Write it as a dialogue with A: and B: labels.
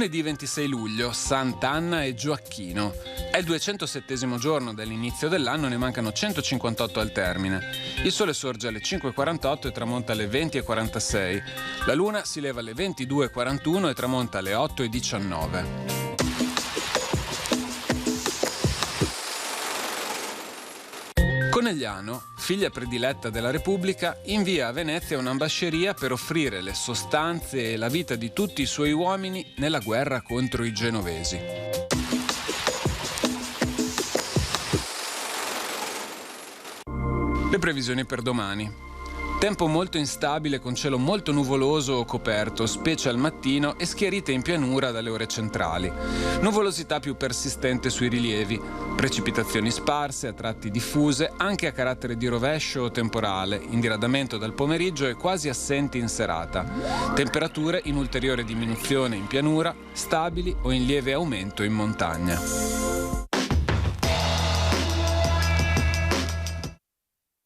A: Lunedì 26 luglio, Sant'Anna e Gioacchino. È il 207° giorno dall'inizio dell'anno e ne mancano 158 al termine. Il sole sorge alle 5:48 e tramonta alle 20:46. La luna si leva alle 22:41 e tramonta alle 8:19. Conegliano, figlia prediletta della Repubblica, invia a Venezia un'ambasceria per offrire le sostanze e la vita di tutti i suoi uomini nella guerra contro i genovesi. Le previsioni per domani. Tempo molto instabile con cielo molto nuvoloso o coperto, specie al mattino, e schiarite in pianura dalle ore centrali. Nuvolosità più persistente sui rilievi, precipitazioni sparse, a tratti diffuse, anche a carattere di rovescio o temporale, in diradamento dal pomeriggio e quasi assenti in serata. Temperature in ulteriore diminuzione in pianura, stabili o in lieve aumento in montagna.